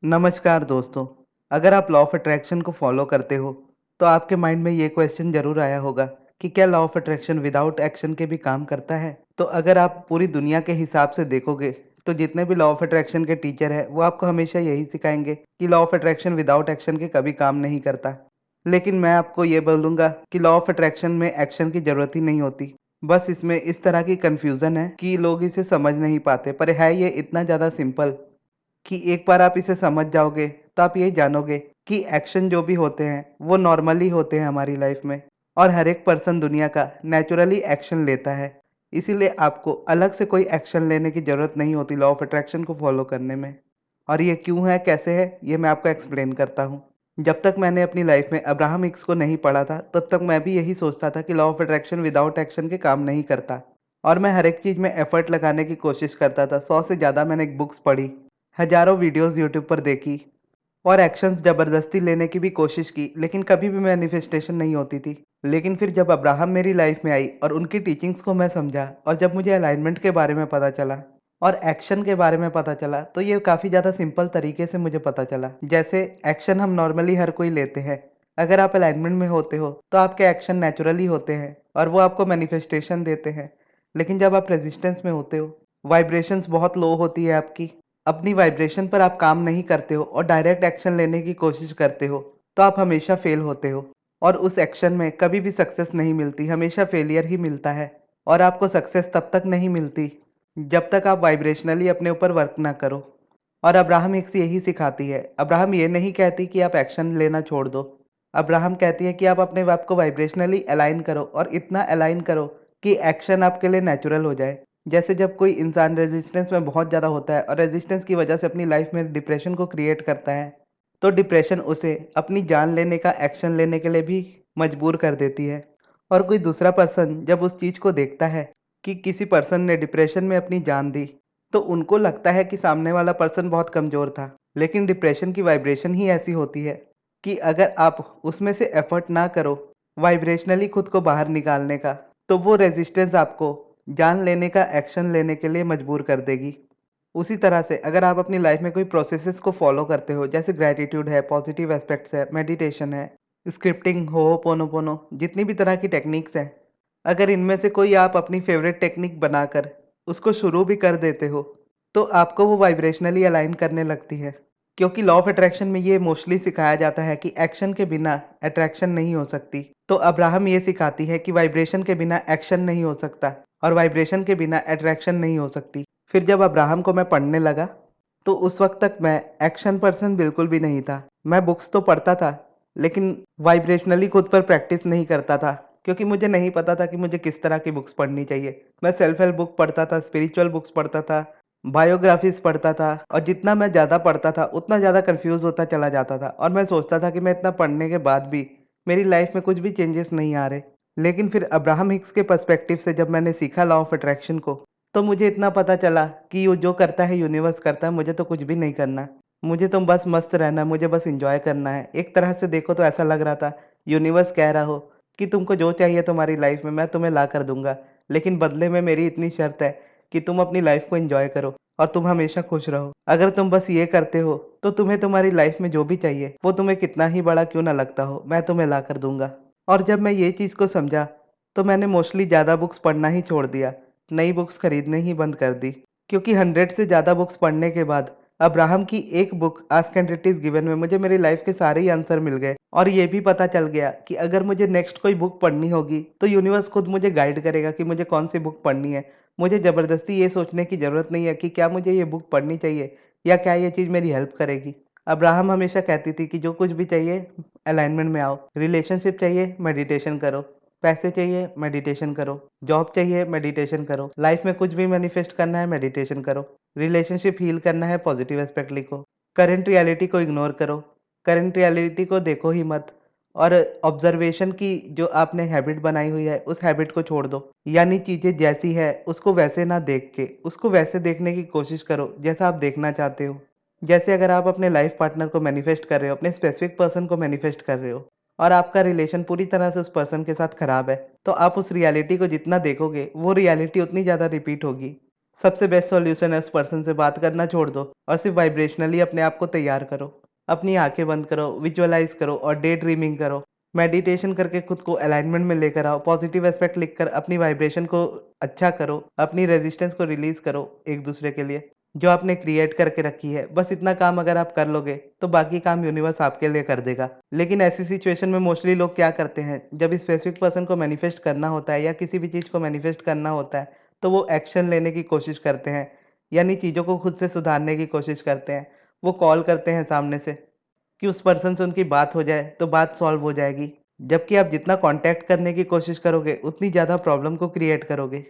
नमस्कार दोस्तों। अगर आप लॉ ऑफ अट्रैक्शन को फॉलो करते हो तो आपके माइंड में ये क्वेश्चन जरूर आया होगा कि क्या law of attraction without action के भी काम करता है। तो अगर आप पूरी दुनिया के हिसाब से देखोगे तो जितने भी लॉ ऑफ अट्रैक्शन के टीचर हैं वो आपको हमेशा यही सिखाएंगे कि law of attraction without action के कभी काम नहीं करता। लेकिन मैं आपको ये बोलूँगा कि लॉ ऑफ अट्रैक्शन में एक्शन की ज़रूरत ही नहीं होती। बस इसमें इस तरह की कन्फ्यूज़न है कि लोग इसे समझ नहीं पाते, पर है ये इतना ज़्यादा सिंपल कि एक बार आप इसे समझ जाओगे तो आप ये जानोगे कि एक्शन जो भी होते हैं वो नॉर्मली होते हैं हमारी लाइफ में, और हर एक पर्सन दुनिया का नेचुरली एक्शन लेता है। इसीलिए आपको अलग से कोई एक्शन लेने की ज़रूरत नहीं होती लॉ ऑफ अट्रैक्शन को फॉलो करने में। और ये क्यों है, कैसे है, ये मैं आपको एक्सप्लेन करता हूँ। जब तक मैंने अपनी लाइफ में अब्राहम हिक्स को नहीं पढ़ा था तब तक मैं भी यही सोचता था कि law of attraction without action के काम नहीं करता। और मैं हर एक चीज़ में एफर्ट लगाने की कोशिश करता था। 100 से ज़्यादा मैंने बुक्स पढ़ी, हजारों वीडियोस यूट्यूब पर देखी और एक्शंस ज़बरदस्ती लेने की भी कोशिश की, लेकिन कभी भी मैनिफेस्टेशन नहीं होती थी। लेकिन फिर जब अब्राहम मेरी लाइफ में आई और उनकी टीचिंग्स को मैं समझा, और जब मुझे अलाइनमेंट के बारे में पता चला और एक्शन के बारे में पता चला, तो ये काफ़ी ज़्यादा सिंपल तरीके से मुझे पता चला। जैसे एक्शन हम नॉर्मली हर कोई लेते हैं। अगर आप अलाइनमेंट में होते हो तो आपके एक्शन नेचुरली होते हैं और वो आपको मैनिफेस्टेशन देते हैं। लेकिन जब आप रेजिस्टेंस में होते हो, वाइब्रेशंस बहुत लो होती है आपकी, अपनी वाइब्रेशन पर आप काम नहीं करते हो और डायरेक्ट एक्शन लेने की कोशिश करते हो, तो आप हमेशा फेल होते हो। और उस एक्शन में कभी भी सक्सेस नहीं मिलती, हमेशा फेलियर ही मिलता है। और आपको सक्सेस तब तक नहीं मिलती जब तक आप वाइब्रेशनली अपने ऊपर वर्क ना करो। और अब्राहम हिक्स यही सिखाती है। अब्राहम ये नहीं कहती कि आप एक्शन लेना छोड़ दो। अब्राहम कहती है कि आप अपने आप को वाइब्रेशनली अलाइन करो, और इतना अलाइन करो कि एक्शन आपके लिए नेचुरल हो जाए। जैसे जब कोई इंसान रेजिस्टेंस में बहुत ज़्यादा होता है और रेजिस्टेंस की वजह से अपनी लाइफ में डिप्रेशन को क्रिएट करता है, तो डिप्रेशन उसे अपनी जान लेने का एक्शन लेने के लिए भी मजबूर कर देती है। और कोई दूसरा पर्सन जब उस चीज़ को देखता है कि किसी पर्सन ने डिप्रेशन में अपनी जान दी, तो उनको लगता है कि सामने वाला पर्सन बहुत कमज़ोर था। लेकिन डिप्रेशन की वाइब्रेशन ही ऐसी होती है कि अगर आप उसमें से एफर्ट ना करो वाइब्रेशनली खुद को बाहर निकालने का, तो वो रेजिस्टेंस आपको जान लेने का एक्शन लेने के लिए मजबूर कर देगी। उसी तरह से अगर आप अपनी लाइफ में कोई प्रोसेसेस को फॉलो करते हो, जैसे ग्रैटिट्यूड है, पॉजिटिव एस्पेक्ट्स है, मेडिटेशन है, स्क्रिप्टिंग, होपोनोपोनो, जितनी भी तरह की टेक्निक्स हैं, अगर इनमें से कोई आप अपनी फेवरेट टेक्निक बनाकर उसको शुरू भी कर देते हो, तो आपको वो वाइब्रेशनली अलाइन करने लगती है। क्योंकि लॉ ऑफ अट्रैक्शन में ये मोस्टली सिखाया जाता है कि एक्शन के बिना अट्रैक्शन नहीं हो सकती। तो अब्राहम ये सिखाती है कि वाइब्रेशन के बिना एक्शन नहीं हो सकता और वाइब्रेशन के बिना अट्रैक्शन नहीं हो सकती। फिर जब अब्राहम को मैं पढ़ने लगा, तो उस वक्त तक मैं एक्शन पर्सन बिल्कुल भी नहीं था। मैं बुक्स तो पढ़ता था, लेकिन वाइब्रेशनली खुद पर प्रैक्टिस नहीं करता था, क्योंकि मुझे नहीं पता था कि मुझे किस तरह की बुक्स पढ़नी चाहिए। मैं सेल्फ हेल्प बुक पढ़ता था, स्पिरिचुअल बुक्स पढ़ता था, बायोग्राफीज पढ़ता था, और जितना मैं ज़्यादा पढ़ता था उतना ज़्यादा कंफ्यूज होता चला जाता था, और मैं सोचता था कि मैं इतना पढ़ने के बाद भी मेरी लाइफ में कुछ भी चेंजेस नहीं आ रहे। लेकिन फिर अब्राहम हिक्स के पर्सपेक्टिव से जब मैंने सीखा लॉ ऑफ अट्रैक्शन को, तो मुझे इतना पता चला कि ये जो करता है यूनिवर्स करता है, मुझे तो कुछ भी नहीं करना। मुझे तो बस मस्त रहना है, मुझे बस इंजॉय करना है। एक तरह से देखो तो ऐसा लग रहा था यूनिवर्स कह रहा हो कि तुमको जो चाहिए तुम्हारी लाइफ में मैं तुम्हें ला कर दूंगा, लेकिन बदले में मेरी इतनी शर्त है कि तुम अपनी लाइफ को एंजॉय करो और तुम हमेशा खुश रहो। अगर तुम बस ये करते हो तो तुम्हें तुम्हारी लाइफ में जो भी चाहिए वो तुम्हें कितना ही बड़ा क्यों ना लगता हो, मैं तुम्हें ला कर दूंगा। और जब मैं ये चीज़ को समझा, तो मैंने मोस्टली ज़्यादा बुक्स पढ़ना ही छोड़ दिया, नई बुक्स खरीदने ही बंद कर दी। क्योंकि 100 से ज़्यादा बुक्स पढ़ने के बाद अब्राहम की एक book ask and it is given में मुझे मेरी लाइफ के सारे ही आंसर मिल गए, और ये भी पता चल गया कि अगर मुझे नेक्स्ट कोई बुक पढ़नी होगी तो यूनिवर्स खुद मुझे गाइड करेगा कि मुझे कौन सी बुक पढ़नी है। मुझे ज़बरदस्ती ये सोचने की ज़रूरत नहीं है कि क्या मुझे ये बुक पढ़नी चाहिए या क्या ये चीज़ मेरी हेल्प करेगी। अब्राहम हमेशा कहती थी कि जो कुछ भी चाहिए अलाइनमेंट में आओ, रिलेशनशिप चाहिए मेडिटेशन करो, पैसे चाहिए मेडिटेशन करो, जॉब चाहिए मेडिटेशन करो, लाइफ में कुछ भी मैनिफेस्ट करना है मेडिटेशन करो, रिलेशनशिप हील करना है पॉजिटिव एस्पेक्ट लिखो, करंट रियलिटी को इग्नोर करो, करंट रियलिटी को देखो ही मत, और ऑब्जर्वेशन की जो आपने हैबिट बनाई हुई है उस हैबिट को छोड़ दो। यानी चीज़ें जैसी है उसको वैसे ना देख के उसको वैसे देखने की कोशिश करो जैसा आप देखना चाहते हो। जैसे अगर आप अपने लाइफ पार्टनर को मैनिफेस्ट कर रहे हो, अपने स्पेसिफिक पर्सन को मैनिफेस्ट कर रहे हो, और आपका रिलेशन पूरी तरह से उस पर्सन के साथ खराब है, तो आप उस रियलिटी को जितना देखोगे वो रियलिटी उतनी ज़्यादा रिपीट होगी। सबसे बेस्ट सॉल्यूशन है उस पर्सन से बात करना छोड़ दो और सिर्फ वाइब्रेशनली अपने आप को तैयार करो। अपनी आंखें बंद करो, विजुअलाइज करो और डे ड्रीमिंग करो। मेडिटेशन करके खुद को अलाइनमेंट में लेकर आओ, पॉजिटिव एस्पेक्ट लिखकर अपनी वाइब्रेशन को अच्छा करो, अपनी रेजिस्टेंस को रिलीज करो एक दूसरे के लिए जो आपने क्रिएट करके रखी है। बस इतना काम अगर आप कर लोगे तो बाकी काम यूनिवर्स आपके लिए कर देगा। लेकिन ऐसी सिचुएशन में मोस्टली लोग क्या करते हैं, जब स्पेसिफिक पर्सन को मैनिफेस्ट करना होता है या किसी भी चीज़ को मैनिफेस्ट करना होता है तो वो एक्शन लेने की कोशिश करते हैं, यानी चीज़ों को खुद से सुधारने की कोशिश करते हैं। वो कॉल करते हैं सामने से कि उस पर्सन से उनकी बात हो जाए तो बात सॉल्व हो जाएगी। जबकि आप जितना कॉन्टैक्ट करने की कोशिश करोगे उतनी ज़्यादा प्रॉब्लम को क्रिएट करोगे।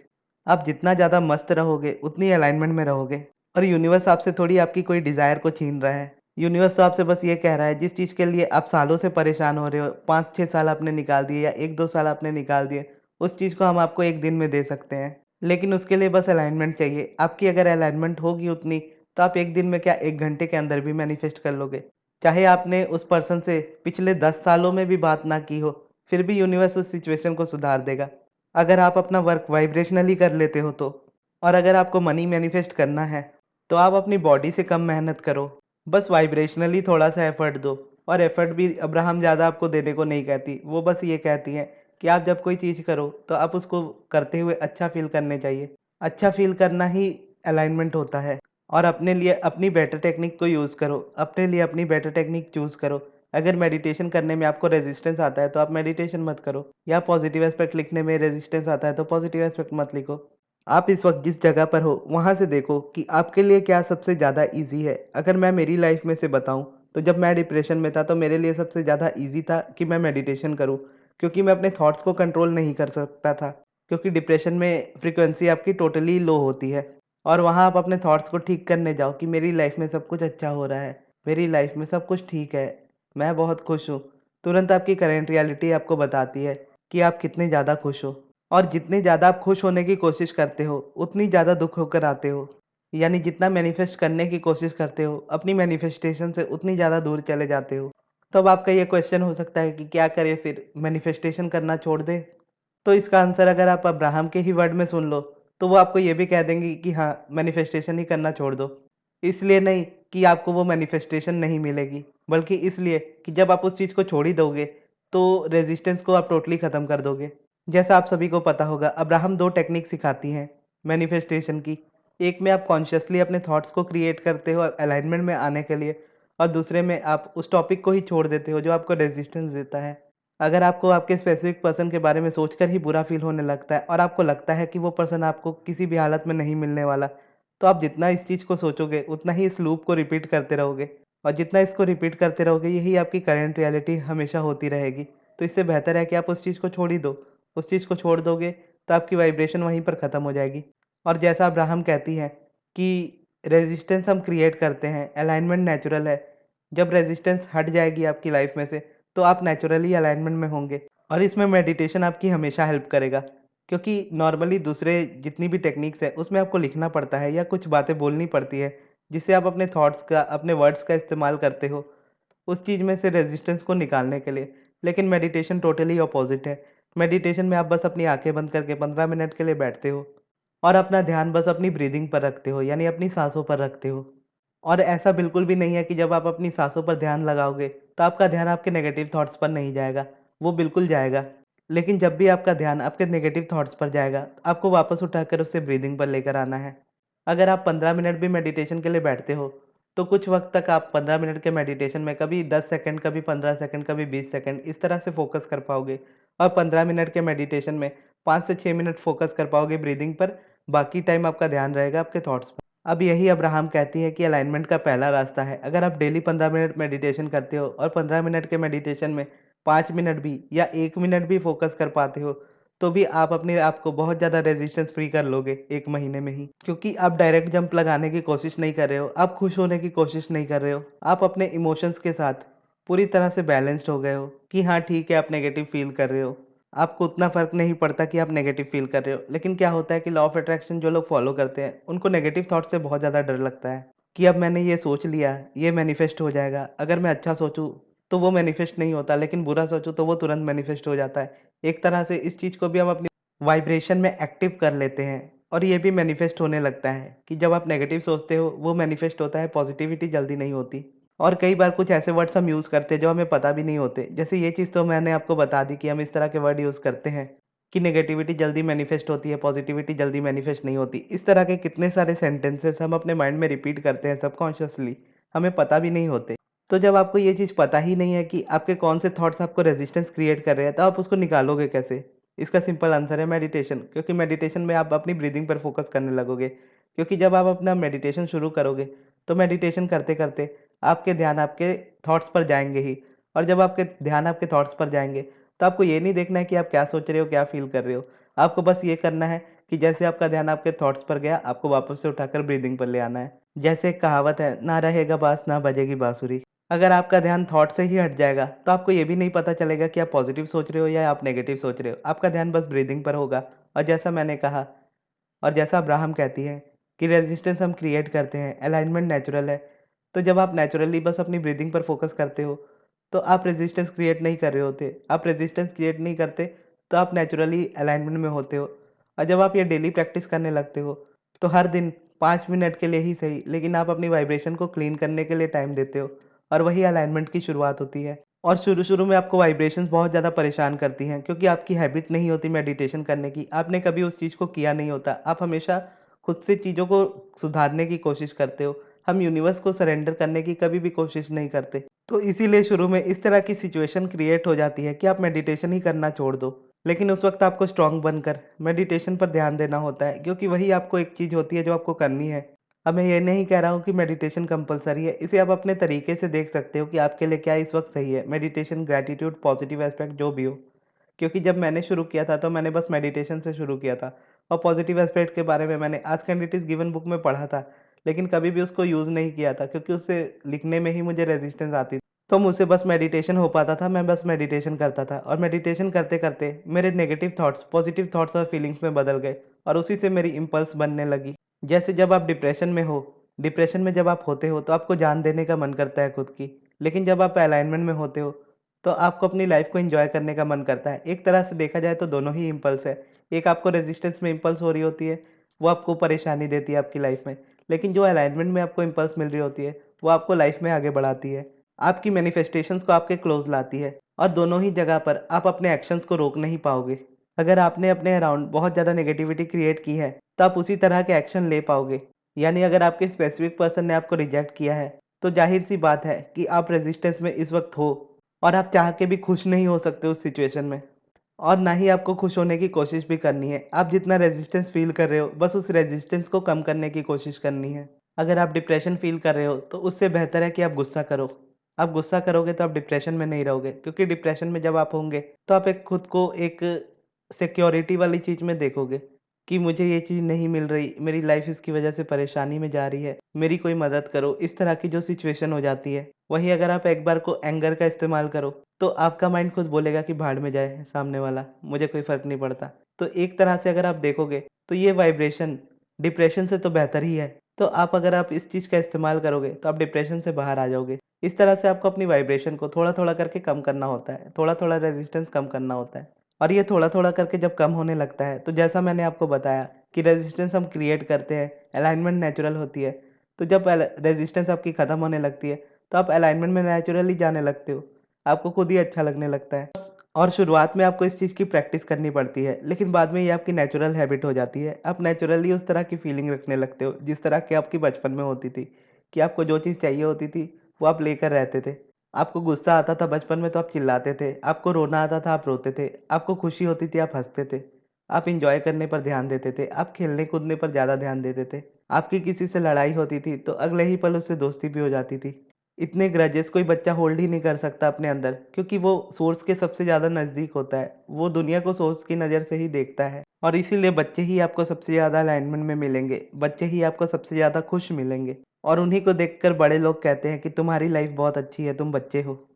आप जितना ज़्यादा मस्त रहोगे उतनी अलाइनमेंट में रहोगे। और यूनिवर्स आपसे थोड़ी आपकी कोई डिज़ायर को छीन रहा है। यूनिवर्स तो आपसे बस ये कह रहा है, जिस चीज़ के लिए आप सालों से परेशान हो रहे हो, 5-6 साल आपने निकाल दिए या 1-2 साल आपने निकाल दिए, उस चीज़ को हम आपको 1 दिन में दे सकते हैं। लेकिन उसके लिए बस अलाइनमेंट चाहिए। आपकी अगर अलाइनमेंट होगी उतनी, तो आप 1 दिन में क्या 1 घंटे के अंदर भी मैनिफेस्ट कर लोगे। चाहे आपने उस पर्सन से पिछले 10 सालों में भी बात ना की हो, फिर भी यूनिवर्स उस सिचुएशन को सुधार देगा। अगर आप अपना वर्क वाइब्रेशनली कर लेते हो तो। और अगर आपको मनी मैनिफेस्ट करना है, तो आप अपनी बॉडी से कम मेहनत करो। बस वाइब्रेशनली थोड़ा-सा एफर्ट दो। और एफर्ट भी अब्राहम ज़्यादा आपको देने को नहीं कहती। वो बस ये कहती हैं कि आप जब कोई चीज़ करो, तो आप उसको करते हुए अच्छा फ़ील करने चाहिए। अच्छा फ़ील करना ही अलाइनमेंट होता है। और अपने लिए अपनी बेटर टेक्निक को यूज़ करो। अपने लिए अपनी बेटर टेक्निक चूज़ करो। अगर मेडिटेशन करने में आपको रेजिस्टेंस आता है, तो आप मेडिटेशन मत करो। या पॉजिटिव एस्पेक्ट लिखने में रेजिस्टेंस आता है, तो पॉजिटिव एस्पेक्ट मत लिखो। आप इस वक़्त जिस जगह पर हो, वहाँ से देखो कि आपके लिए क्या सबसे ज़्यादा ईज़ी है। अगर मैं मेरी लाइफ़ में से बताऊँ, तो जब मैं डिप्रेशन में था, तो मेरे लिए सबसे ज़्यादा ईज़ी था कि मैं मेडिटेशन करूँ, क्योंकि मैं अपने थॉट्स को कंट्रोल नहीं कर सकता था। क्योंकि डिप्रेशन में फ्रीक्वेंसी आपकी टोटली लो होती है और वहाँ आप अपने थॉट्स को ठीक करने जाओ कि मेरी लाइफ़ में सब कुछ अच्छा हो रहा है, मेरी लाइफ़ में सब कुछ ठीक है, मैं बहुत खुश हूँ। तुरंत आपकी करंट रियलिटी आपको बताती है कि आप कितने ज़्यादा खुश हो। और जितनी ज़्यादा आप खुश होने की कोशिश करते हो, उतनी ज़्यादा दुःख होकर आते हो। यानी जितना मैनिफेस्ट करने की कोशिश करते हो, अपनी मैनिफेस्टेशन से उतनी ज़्यादा दूर चले जाते हो। तो अब आपका ये क्वेश्चन हो सकता है कि क्या करें फिर, मैनिफेस्टेशन करना छोड़ दें? तो इसका आंसर अगर आप अब्राहम के ही वर्ड में सुन लो, तो वो आपको ये भी कह देंगे कि हाँ, मैनिफेस्टेशन ही करना छोड़ दो। इसलिए नहीं कि आपको वो मैनिफेस्टेशन नहीं मिलेगी, बल्कि इसलिए कि जब आप उस चीज़ को छोड़ ही दोगे, तो रेज़िस्टेंस को आप टोटली ख़त्म कर दोगे। जैसा आप सभी को पता होगा, अब्राहम 2 टेक्निक सिखाती हैं मैनिफेस्टेशन की। एक में आप कॉन्शियसली अपने थॉट्स को क्रिएट करते हो अलाइनमेंट में आने के लिए, और दूसरे में आप उस टॉपिक को ही छोड़ देते हो जो आपको रेज़िस्टेंस देता है। अगर आपको आपके स्पेसिफिक पर्सन के बारे में सोचकर ही बुरा फ़ील होने लगता है और आपको लगता है कि वो पर्सन आपको किसी भी हालत में नहीं मिलने वाला, तो आप जितना इस चीज़ को सोचोगे, उतना ही इस लूप को रिपीट करते रहोगे। और जितना इसको रिपीट करते रहोगे, यही आपकी करंट रियलिटी हमेशा होती रहेगी। तो इससे बेहतर है कि आप उस चीज़ को छोड़ ही दो। उस चीज़ को छोड़ दोगे, तो आपकी वाइब्रेशन वहीं पर ख़त्म हो जाएगी। और जैसा अब्राहम कहती हैं कि रेज़िस्टेंस हम क्रिएट करते हैं, अलाइनमेंट नेचुरल है। जब रेज़िस्टेंस हट जाएगी आपकी लाइफ़ में से, तो आप नेचुरली अलाइनमेंट में होंगे। और इसमें मेडिटेशन आपकी हमेशा हेल्प करेगा, क्योंकि नॉर्मली दूसरे जितनी भी टेक्निक्स है, उसमें आपको लिखना पड़ता है या कुछ बातें बोलनी पड़ती है, जिससे आप अपने थॉट्स का, अपने वर्ड्स का इस्तेमाल करते हो उस चीज़ में से रेजिस्टेंस को निकालने के लिए। लेकिन मेडिटेशन टोटली अपोज़िट है। मेडिटेशन में आप बस अपनी आँखें बंद करके 15 मिनट के लिए बैठते हो और अपना ध्यान बस अपनी ब्रीदिंग पर रखते हो, यानी अपनी साँसों पर रखते हो। और ऐसा बिल्कुल भी नहीं है कि जब आप अपनी साँसों पर ध्यान लगाओगे, तो आपका ध्यान आपके नेगेटिव थॉट्स पर नहीं जाएगा, वो बिल्कुल जाएगा। लेकिन जब भी आपका ध्यान आपके नेगेटिव थॉट्स पर जाएगा, आपको वापस उठाकर उसे ब्रीदिंग पर लेकर आना है। अगर आप 15 मिनट भी मेडिटेशन के लिए बैठते हो, तो कुछ वक़्त तक आप 15 मिनट के मेडिटेशन में कभी 10 सेकंड, कभी 15 सेकंड, कभी 20 सेकंड इस तरह से फ़ोकस कर पाओगे। और 15 मिनट के मेडिटेशन में 5 से 6 मिनट फ़ोकस कर पाओगे ब्रीदिंग पर, बाकी टाइम आपका ध्यान रहेगा आपके थॉट्स पर। अब यही अब्राहम कहती है कि अलाइनमेंट का पहला रास्ता है, अगर आप डेली 15 मिनट मेडिटेशन करते हो और 15 मिनट के मेडिटेशन में 5 मिनट भी या 1 मिनट भी फ़ोकस कर पाते हो, तो भी आप अपने आप को बहुत ज़्यादा रेजिस्टेंस फ्री कर लोगे 1 महीने में ही। क्योंकि आप डायरेक्ट जंप लगाने की कोशिश नहीं कर रहे हो, आप खुश होने की कोशिश नहीं कर रहे हो, आप अपने इमोशंस के साथ पूरी तरह से बैलेंस्ड हो गए हो कि हाँ ठीक है, आप नेगेटिव फ़ील कर रहे हो। आपको उतना फ़र्क नहीं पड़ता कि आप नेगेटिव फ़ील कर रहे हो। लेकिन क्या होता है कि लॉ ऑफ अट्रैक्शन जो लोग फ़ॉलो करते हैं, उनको नेगेटिव थॉट से बहुत ज़्यादा डर लगता है कि अब मैंने ये सोच लिया, ये मैनिफेस्ट हो जाएगा। अगर मैं अच्छा सोचूँ, तो वो मैनिफेस्ट नहीं होता, लेकिन बुरा सोचूँ तो वो तुरंत मैनिफेस्ट हो जाता है। एक तरह से इस चीज़ को भी हम अपनी वाइब्रेशन में एक्टिव कर लेते हैं। और ये भी मैनिफेस्ट होने लगता है कि जब आप नेगेटिव सोचते हो, वो मैनिफेस्ट होता है, पॉजिटिविटी जल्दी नहीं होती। और कई बार कुछ ऐसे वर्ड्स हम यूज़ करते हैं जो हमें पता भी नहीं होते। जैसे ये चीज़ तो मैंने आपको बता दी कि हम इस तरह के वर्ड यूज़ करते हैं कि नेगेटिविटी जल्दी मैनिफेस्ट होती है, पॉजिटिविटी जल्दी मैनिफेस्ट नहीं होती। इस तरह के कितने सारे सेंटेंसेस हम अपने माइंड में रिपीट करते हैं सबकॉन्शियसली, हमें पता भी नहीं होते। तो जब आपको ये चीज़ पता ही नहीं है कि आपके कौन से थॉट्स आपको रेजिस्टेंस क्रिएट कर रहे हैं, तो आप उसको निकालोगे कैसे? इसका सिंपल आंसर है मेडिटेशन, क्योंकि मेडिटेशन में आप अपनी ब्रीदिंग पर फोकस करने लगोगे। क्योंकि जब आप अपना मेडिटेशन शुरू करोगे, तो मेडिटेशन करते-करते आपके ध्यान आपके थॉट्स पर जाएँगे ही, और जब आपके ध्यान आपके थॉट्स पर जाएँगे, तो आपको ये नहीं देखना है कि आप क्या सोच रहे हो, क्या फ़ील कर रहे हो। आपको बस ये करना है कि जैसे आपका ध्यान आपके थॉट्स पर गया, आपको वापस से उठाकर ब्रीदिंग पर ले आना है। जैसे एक कहावत है, ना रहेगा बाँस, ना बजेगी बाँसुरी। अगर आपका ध्यान थॉट से ही हट जाएगा, तो आपको ये भी नहीं पता चलेगा कि आप पॉज़िटिव सोच रहे हो या आप नेगेटिव सोच रहे हो। आपका ध्यान बस ब्रीदिंग पर होगा। और जैसा मैंने कहा, और जैसा अब्राहम कहती है कि रेजिस्टेंस हम क्रिएट करते हैं, अलाइनमेंट नेचुरल है। तो जब आप नेचुरली बस अपनी ब्रीदिंग पर फोकस करते हो, तो आप रेजिस्टेंस क्रिएट नहीं कर रहे होते। आप रेजिस्टेंस क्रिएट नहीं करते, तो आप नेचुरली अलाइनमेंट में होते हो। और जब आप ये डेली प्रैक्टिस करने लगते हो, तो हर दिन 5 मिनट के लिए ही सही, लेकिन आप अपनी वाइब्रेशन को क्लीन करने के लिए टाइम देते हो, और वही अलाइनमेंट की शुरुआत होती है। और शुरू-शुरू में आपको वाइब्रेशंस बहुत ज़्यादा परेशान करती हैं, क्योंकि आपकी हैबिट नहीं होती मेडिटेशन करने की। आपने कभी उस चीज़ को किया नहीं होता। आप हमेशा खुद से चीज़ों को सुधारने की कोशिश करते हो। हम यूनिवर्स को सरेंडर करने की कभी भी कोशिश नहीं करते। तो इसीलिए शुरू में इस तरह की सिचुएशन क्रिएट हो जाती है कि आप मेडिटेशन ही करना छोड़ दो। लेकिन उस वक़्त आपको स्ट्रॉन्ग बनकर मेडिटेशन पर ध्यान देना होता है, क्योंकि वही आपको एक चीज़ होती है जो आपको करनी है। अब मैं ये नहीं कह रहा हूँ कि मेडिटेशन कंपल्सरी है, इसे आप अपने तरीके से देख सकते हो कि आपके लिए क्या इस वक़्त सही है। मेडिटेशन, ग्रैटिट्यूड, पॉज़िटिव एस्पेक्ट जो भी हो। क्योंकि जब मैंने शुरू किया था, तो मैंने बस मेडिटेशन से शुरू किया था, और पॉज़िटिव एस्पेक्ट के बारे में मैंने ask and it is given book में पढ़ा था, लेकिन कभी भी उसको यूज़ नहीं किया था, क्योंकि उससे लिखने में ही मुझे रेज़िस्टेंस आती। तो मुझसे बस मेडिटेशन हो पाता था, मैं बस मेडिटेशन करता था, और मेडिटेशन करते-करते मेरे नेगेटिव थॉट्स पॉज़िटिव थॉट्स और फीलिंग्स में बदल गए, और उसी से मेरी इम्पल्स बनने लगी। जैसे जब आप डिप्रेशन में हो, डिप्रेशन में जब आप होते हो, तो आपको जान देने का मन करता है खुद की। लेकिन जब आप अलाइनमेंट में होते हो, तो आपको अपनी लाइफ़ को एन्जॉय करने का मन करता है। एक तरह से देखा जाए तो दोनों ही इम्पल्स है। एक आपको रेज़िस्टेंस में इम्पल्स हो रही होती है, वो आपको परेशानी देती है आपकी लाइफ़ में। लेकिन जो अलाइनमेंट में आपको इम्पल्स मिल रही होती है, वो आपको लाइफ़ में आगे बढ़ाती है। आपकी मैनिफेस्टेशंस को आपके क्लोज़ लाती है, और दोनों ही जगह पर आप अपने एक्शंस को रोक नहीं पाओगे। अगर आपने अपने अराउंड बहुत ज़्यादा नेगेटिविटी क्रिएट की है, तो आप उसी तरह के एक्शन ले पाओगे। यानी अगर आपके स्पेसिफिक पर्सन ने आपको रिजेक्ट किया है, तो ज़ाहिर-सी बात है कि आप रेज़िस्टेंस में इस वक़्त हो, और आप चाह के भी खुश नहीं हो सकते उस सिचुएशन में, और ना ही आपको खुश होने की कोशिश भी करनी है। आप जितना रेज़िस्टेंस फ़ील कर रहे हो, बस उस रेज़िस्टेंस को कम करने की कोशिश करनी है। अगर आप डिप्रेशन फ़ील कर रहे हो, तो उससे बेहतर है कि आप गुस्सा करो। आप गुस्सा करोगे तो आप डिप्रेशन में नहीं रहोगे, क्योंकि डिप्रेशन में जब आप होंगे, तो आप एक खुद को एक सिक्योरिटी वाली चीज़ में देखोगे कि मुझे ये चीज़ नहीं मिल रही, मेरी लाइफ़ इसकी वज़ह से परेशानी में जा रही है, मेरी कोई मदद करो, इस तरह की जो सिचुएशन हो जाती है। वहीं अगर आप एक बार को एंगर का इस्तेमाल करो, तो आपका माइंड खुद बोलेगा कि भाड़ में जाए सामने वाला, मुझे कोई फ़र्क नहीं पड़ता। तो एक तरह से अगर आप देखोगे, तो ये वाइब्रेशन डिप्रेशन से तो बेहतर ही है। तो आप अगर आप इस चीज़ का इस्तेमाल करोगे, तो आप डिप्रेशन से बाहर आ जाओगे। इस तरह से आपको अपनी वाइब्रेशन को थोड़ा-थोड़ा करके कम करना होता है, थोड़ा-थोड़ा रेज़िस्टेंस कम करना होता है। और ये थोड़ा-थोड़ा करके जब कम होने लगता है, तो जैसा मैंने आपको बताया कि रेज़िस्टेंस हम क्रिएट करते हैं, अलाइनमेंट नेचुरल होती है। तो जब रेज़िस्टेंस आपकी ख़त्म होने लगती है, तो आप अलाइनमेंट में नेचुरली जाने लगते हो। आपको खुद ही अच्छा लगने लगता है। और शुरुआत में आपको इस चीज़ की प्रैक्टिस करनी पड़ती है, लेकिन बाद में ये आपकी नेचुरल हैबिट हो जाती है। आप नेचुरली उस तरह की फीलिंग रखने लगते हो, जिस तरह की आपकी बचपन में होती थी, कि आपको जो चीज़ चाहिए होती थी, वो आप लेकर रहते थे। आपको गुस्सा आता था बचपन में, तो आप चिल्लाते थे। आपको रोना आता था, आप रोते थे। आपको खुशी होती थी, आप हँसते थे। आप एन्जॉय करने पर ध्यान देते थे। आप खेलने-कूदने पर ज़्यादा ध्यान देते थे। आपकी किसी से लड़ाई होती थी, तो अगले ही पल उससे दोस्ती भी हो जाती थी। इतने ग्रजेस कोई बच्चा होल्ड ही नहीं कर सकता अपने अंदर, क्योंकि वो सोर्स के सबसे ज़्यादा नज़दीक होता है। वो दुनिया को सोर्स की नज़र से ही देखता है, और इसीलिए बच्चे ही आपको सबसे ज़्यादा अलाइनमेंट में मिलेंगे। बच्चे ही आपको सबसे ज़्यादा खुश मिलेंगे, और उन्हीं को देखकर बड़े लोग कहते हैं कि तुम्हारी लाइफ़ बहुत अच्छी है, तुम बच्चे हो।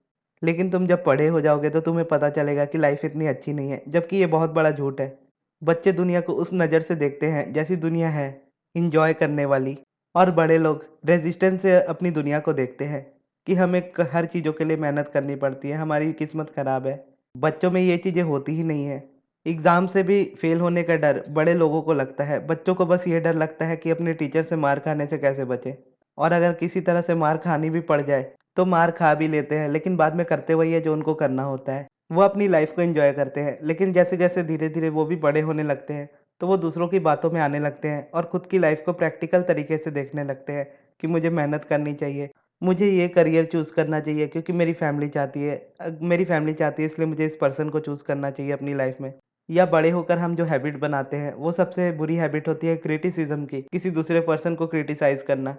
लेकिन तुम जब बड़े हो जाओगे, तो तुम्हें पता चलेगा कि लाइफ़ इतनी अच्छी नहीं है, जबकि ये बहुत बड़ा झूठ है। बच्चे दुनिया को उस नज़र से देखते हैं जैसी दुनिया है, एन्जॉय करने वाली। और बड़े लोग रेज़िस्टेंस से अपनी दुनिया को देखते हैं कि हमें हर चीज़ों के लिए मेहनत करनी पड़ती है, हमारी किस्मत ख़राब है। बच्चों में ये चीज़ें होती ही नहीं है। एग्ज़ाम से भी फेल होने का डर बड़े लोगों को लगता है, बच्चों को बस ये डर लगता है कि अपने टीचर से मार खाने से कैसे बचें। और अगर किसी तरह से मार खानी भी पड़ जाए, तो मार खा भी लेते हैं, लेकिन बाद में करते वही है जो उनको करना होता है। वो अपनी लाइफ़ को एन्जॉय करते हैं, लेकिन जैसे-जैसे धीरे-धीरे वो भी बड़े होने लगते हैं, तो वो दूसरों की बातों में आने लगते हैं और खुद की लाइफ़ को प्रैक्टिकल तरीके से देखने लगते हैं कि मुझे मेहनत करनी चाहिए, मुझे ये करियर चूज़ करना चाहिए क्योंकि मेरी फैमिली चाहती है। मेरी फैमिली चाहती है इसलिए मुझे इस पर्सन को चूज़ करना चाहिए अपनी लाइफ़ में। या बड़े होकर हम जो हैबिट बनाते हैं, वो सबसे बुरी हैबिट होती है क्रिटिसिज़्म की, किसी दूसरे पर्सन को क्रिटिसाइज़ करना।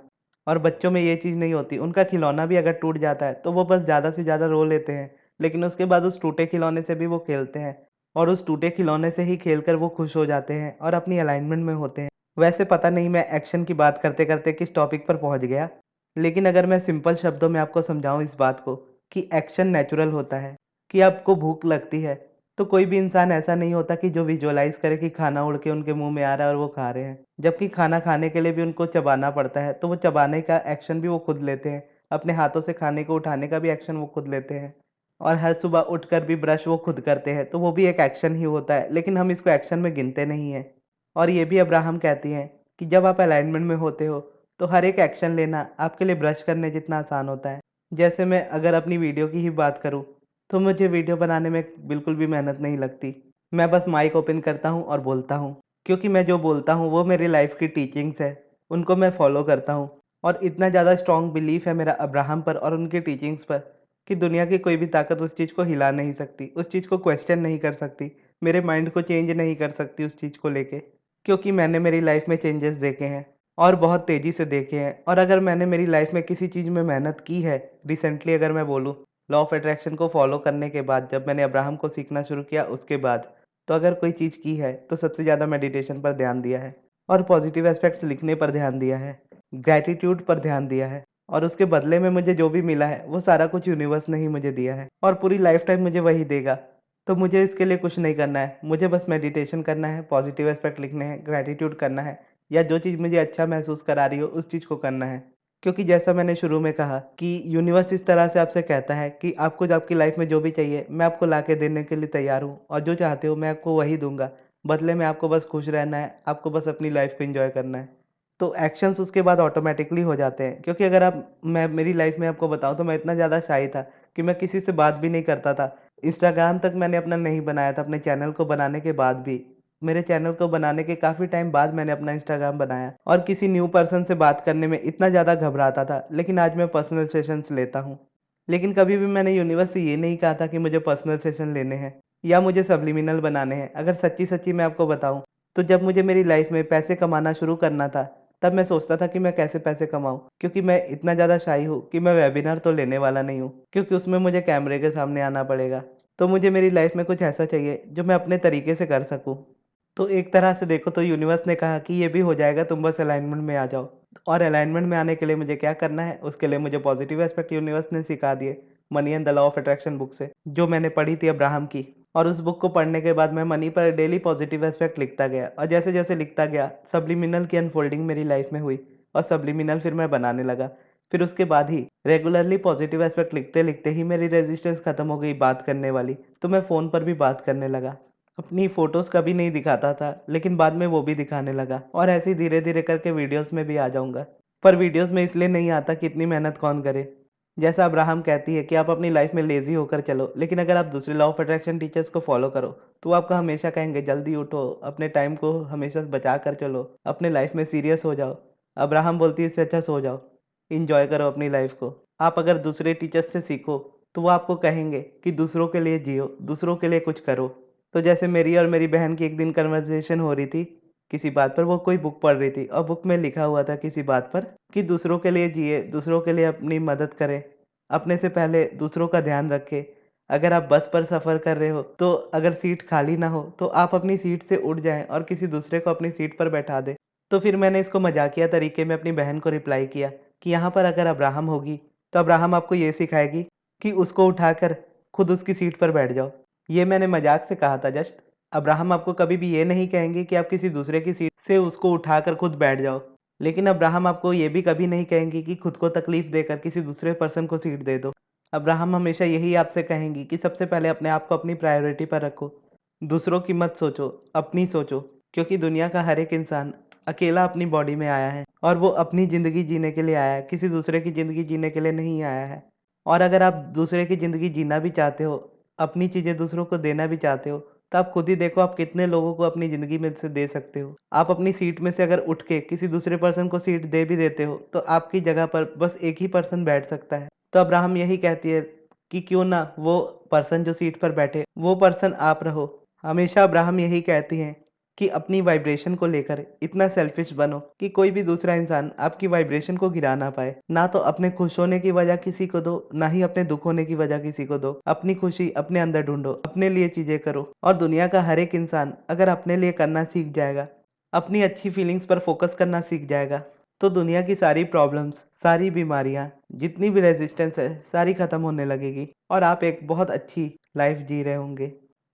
और बच्चों में ये चीज़ नहीं होती, उनका खिलौना भी अगर टूट जाता है, तो वो बस ज़्यादा से ज़्यादा रो लेते हैं, लेकिन उसके बाद उस टूटे खिलौने से भी वो खेलते हैं और उस टूटे खिलौने से ही खेलकर वो खुश हो जाते हैं और अपनी अलाइनमेंट में होते हैं। वैसे पता नहीं मैं एक्शन की बात करते-करते किस टॉपिक पर पहुँच गया, लेकिन अगर मैं सिंपल शब्दों में आपको समझाऊँ इस बात को कि एक्शन नेचुरल होता है, कि आपको भूख लगती है तो कोई भी इंसान ऐसा नहीं होता कि जो विजुअलाइज़ करे कि खाना उड़ के उनके मुँह में आ रहा है और वो खा रहे हैं। जबकि खाना खाने के लिए भी उनको चबाना पड़ता है, तो वो चबाने का एक्शन भी वो खुद लेते हैं। अपने हाथों से खाने को उठाने का भी एक्शन वो खुद लेते हैं। और हर सुबह उठकर भी ब्रश वो खुद करते हैं, तो वो भी एक एक्शन ही होता है, लेकिन हम इसको एक्शन में गिनते नहीं हैं। और ये भी अब्राहम कहती हैं कि जब आप अलाइनमेंट में होते हो, तो हर एक एक्शन लेना आपके लिए ब्रश करने जितना आसान होता है। जैसे मैं अगर अपनी वीडियो की ही बात करूँ, तो मुझे वीडियो बनाने में बिल्कुल भी मेहनत नहीं लगती। मैं बस माइक ओपन करता हूँ और बोलता हूँ, क्योंकि मैं जो बोलता हूँ वो मेरी लाइफ़ की टीचिंग्स है, उनको मैं फ़ॉलो करता हूँ और इतना ज़्यादा स्ट्रॉन्ग बिलीफ़ है मेरा अब्राहम पर और उनकी टीचिंग्स पर कि दुनिया की कोई भी ताकत उस चीज़ को हिला नहीं सकती, उस चीज़ को क्वेश्चन नहीं कर सकती, मेरे माइंड को चेंज नहीं कर सकती उस चीज़ को लेके, क्योंकि मैंने मेरी लाइफ़ में चेंजेस देखे हैं और बहुत तेज़ी से देखे हैं। और अगर मैंने मेरी लाइफ़ में किसी चीज़ में मेहनत की है, रिसेंटली अगर मैं बोलूँ, लॉ ऑफ अट्रैक्शन को फॉलो करने के बाद जब मैंने अब्राहम को सीखना शुरू किया उसके बाद, तो अगर कोई चीज़ की है तो सबसे ज़्यादा मेडिटेशन पर ध्यान दिया है और पॉजिटिव एस्पेक्ट्स लिखने पर ध्यान दिया है, ग्रैटिट्यूड पर ध्यान दिया है और उसके बदले में मुझे जो भी मिला है वो सारा कुछ यूनिवर्स ने ही मुझे दिया है और पूरी लाइफ टाइम मुझे वही देगा। तो मुझे इसके लिए कुछ नहीं करना है, मुझे बस मेडिटेशन करना है, पॉजिटिव एस्पेक्ट लिखने हैं, ग्रैटिट्यूड करना है या जो चीज़ मुझे अच्छा महसूस करा रही हो उस चीज़ को करना है। क्योंकि जैसा मैंने शुरू में कहा कि यूनिवर्स इस तरह से आपसे कहता है कि आपको जो आपकी लाइफ में जो भी चाहिए मैं आपको ला के देने के लिए तैयार हूँ और जो चाहते हो मैं आपको वही दूंगा। बदले में आपको बस खुश रहना है, आपको बस अपनी लाइफ को एंजॉय करना है। तो एक्शंस उसके बाद ऑटोमेटिकली हो जाते हैं, क्योंकि अगर आप मैं मेरी लाइफ में आपको बताऊँ तो मैं इतना ज़्यादा शाय था कि मैं किसी से बात भी नहीं करता था। इंस्टाग्राम तक मैंने अपना नहीं बनाया था अपने चैनल को बनाने के बाद भी। मेरे चैनल को बनाने के काफ़ी टाइम बाद मैंने अपना इंस्टाग्राम बनाया और किसी न्यू पर्सन से बात करने में इतना ज़्यादा घबराता था, लेकिन आज मैं पर्सनल सेशंस लेता हूँ। लेकिन कभी भी मैंने यूनिवर्स से ये नहीं कहा था कि मुझे पर्सनल सेशन लेने हैं या मुझे सब्लिमिनल बनाने हैं। अगर सच्ची-सच्ची मैं आपको बताऊँ, तो जब मुझे मेरी लाइफ में पैसे कमाना शुरू करना था, तब मैं सोचता था कि मैं कैसे पैसे कमाऊँ? क्योंकि मैं इतना ज़्यादा शाय हूँ कि मैं वेबिनार तो लेने वाला नहीं हूँ, क्योंकि उसमें मुझे कैमरे के सामने आना पड़ेगा। तो मुझे मेरी लाइफ में कुछ ऐसा चाहिए जो मैं अपने तरीके से कर सकूँ। तो एक तरह से देखो तो यूनिवर्स ने कहा कि ये भी हो जाएगा, तुम बस अलाइनमेंट में आ जाओ। और अलाइनमेंट में आने के लिए मुझे क्या करना है, उसके लिए मुझे पॉजिटिव एस्पेक्ट यूनिवर्स ने सिखा दिए, money and the law of attraction book से, जो मैंने पढ़ी थी अब्राहम की। और उस बुक को पढ़ने के बाद मैं मनी पर डेली पॉजिटिव एस्पेक्ट लिखता गया और जैसे-जैसे लिखता गया, सब्लिमिनल की अनफोल्डिंग मेरी लाइफ में हुई और सब्लिमिनल फिर मैं बनाने लगा। फिर उसके बाद ही रेगुलरली पॉजिटिव एस्पेक्ट लिखते-लिखते ही मेरी रेजिस्टेंस खत्म हो गई बात करने वाली, तो मैं फ़ोन पर भी बात करने लगा। अपनी फ़ोटोज़ कभी नहीं दिखाता था, लेकिन बाद में वो भी दिखाने लगा और ऐसे ही धीरे-धीरे करके वीडियोज़ में भी आ जाऊँगा। पर वीडियोज़ में इसलिए नहीं आता कि इतनी मेहनत कौन करे। जैसा अब्राहम कहती है कि आप अपनी लाइफ़ में लेज़ी होकर चलो, लेकिन अगर आप दूसरे लॉ ऑफ अट्रैक्शन टीचर्स को फ़ॉलो करो, तो वो आपको हमेशा कहेंगे जल्दी उठो, अपने टाइम को हमेशा बचा कर चलो, अपने लाइफ़ में सीरियस हो जाओ। अब्राहम बोलती है इससे अच्छा सो जाओ, एन्जॉय करो अपनी लाइफ़ को। आप अगर दूसरे टीचर्स से सीखो, तो वो आपको कहेंगे कि दूसरों के लिए जियो, दूसरों के लिए कुछ करो। तो जैसे मेरी और मेरी बहन की एक दिन कन्वर्सेशन हो रही थी किसी बात पर, वो कोई बुक पढ़ रही थी और बुक में लिखा हुआ था किसी बात पर कि दूसरों के लिए जिए, दूसरों के लिए अपनी मदद करें, अपने से पहले दूसरों का ध्यान रखें। अगर आप बस पर सफ़र कर रहे हो, तो अगर सीट खाली ना हो, तो आप अपनी सीट से उठ जाएँ और किसी दूसरे को अपनी सीट पर बैठा दें। तो फिर मैंने इसको मज़ाकिया तरीके में अपनी बहन को रिप्लाई किया कि यहाँ पर अगर अब्राहम होगी, तो अब्राहम आपको ये सिखाएगी कि उसको उठाकर खुद उसकी सीट पर बैठ जाओ। ये मैंने मज़ाक से कहा था जस्ट। अब्राहम आपको कभी भी ये नहीं कहेंगे कि आप किसी दूसरे की सीट से उसको उठाकर खुद बैठ जाओ। लेकिन अब्राहम आपको ये भी कभी नहीं कहेंगी कि खुद को तकलीफ़ देकर किसी दूसरे पर्सन को सीट दे दो। अब्राहम हमेशा यही आपसे कहेंगी कि सबसे पहले अपने आप को अपनी प्रायोरिटी पर रखो। दूसरों की मत सोचो, अपनी सोचो, क्योंकि दुनिया का हर एक इंसान अकेला अपनी बॉडी में आया है और वो अपनी ज़िंदगी जीने के लिए आया है, किसी दूसरे की ज़िंदगी जीने के लिए नहीं आया है। और अगर आप दूसरे की ज़िंदगी जीना भी चाहते हो, अपनी चीज़ें दूसरों को देना भी चाहते हो, तो आप खुद ही देखो आप कितने लोगों को अपनी ज़िंदगी में से दे सकते हो। आप अपनी सीट में से अगर उठ के किसी दूसरे पर्सन को सीट दे भी देते हो, तो आपकी जगह पर बस एक ही पर्सन बैठ सकता है। तो अब्राहम यही कहती है कि क्यों ना वो पर्सन जो सीट पर बैठे, वो पर्सन आप रहो। हमेशा अब्राहम यही कहती हैं कि अपनी वाइब्रेशन को लेकर इतना सेल्फिश बनो कि कोई भी दूसरा इंसान आपकी वाइब्रेशन को गिरा ना पाए। ना तो अपने खुश होने की वजह किसी को दो, ना ही अपने दुख होने की वजह किसी को दो। अपनी खुशी अपने अंदर ढूंढो, अपने लिए चीजें करो। और दुनिया का हर एक इंसान अगर अपने लिए करना सीख जाएगा, अपनी अच्छी फीलिंग्स पर फोकस करना सीख जाएगा, तो दुनिया की सारी प्रॉब्लम्स, सारी बीमारियां, जितनी भी रेजिस्टेंस है, सारी खत्म होने लगेगी और आप एक बहुत अच्छी लाइफ जी रहे होंगे।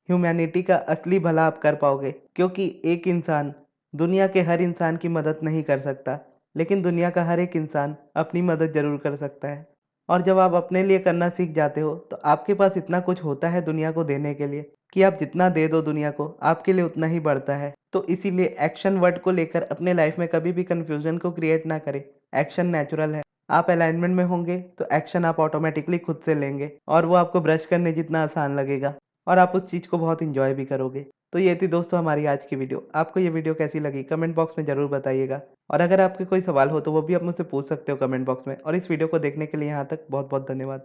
ह्यूमैनिटी का असली भला आप कर पाओगे, क्योंकि एक इंसान दुनिया के हर इंसान की मदद नहीं कर सकता, लेकिन दुनिया का हर एक इंसान अपनी मदद ज़रूर कर सकता है। और जब आप अपने लिए करना सीख जाते हो, तो आपके पास इतना कुछ होता है दुनिया को देने के लिए कि आप जितना दे दो दुनिया को, आपके लिए उतना ही बढ़ता है। तो इसीलिए एक्शन वर्ड को लेकर अपने लाइफ में कभी भी कन्फ्यूजन को क्रिएट ना करें। एक्शन नेचुरल है। आप अलाइनमेंट में होंगे तो एक्शन आप ऑटोमेटिकली खुद से लेंगे और वो आपको ब्रश करने जितना आसान लगेगा और आप उस चीज़ को बहुत इंजॉय भी करोगे। तो ये थी दोस्तों हमारी आज की वीडियो। आपको ये वीडियो कैसी लगी कमेंट बॉक्स में ज़रूर बताइएगा। और अगर आपके कोई सवाल हो तो वो भी आप मुझसे पूछ सकते हो कमेंट बॉक्स में। और इस वीडियो को देखने के लिए यहाँ तक बहुत बहुत धन्यवाद।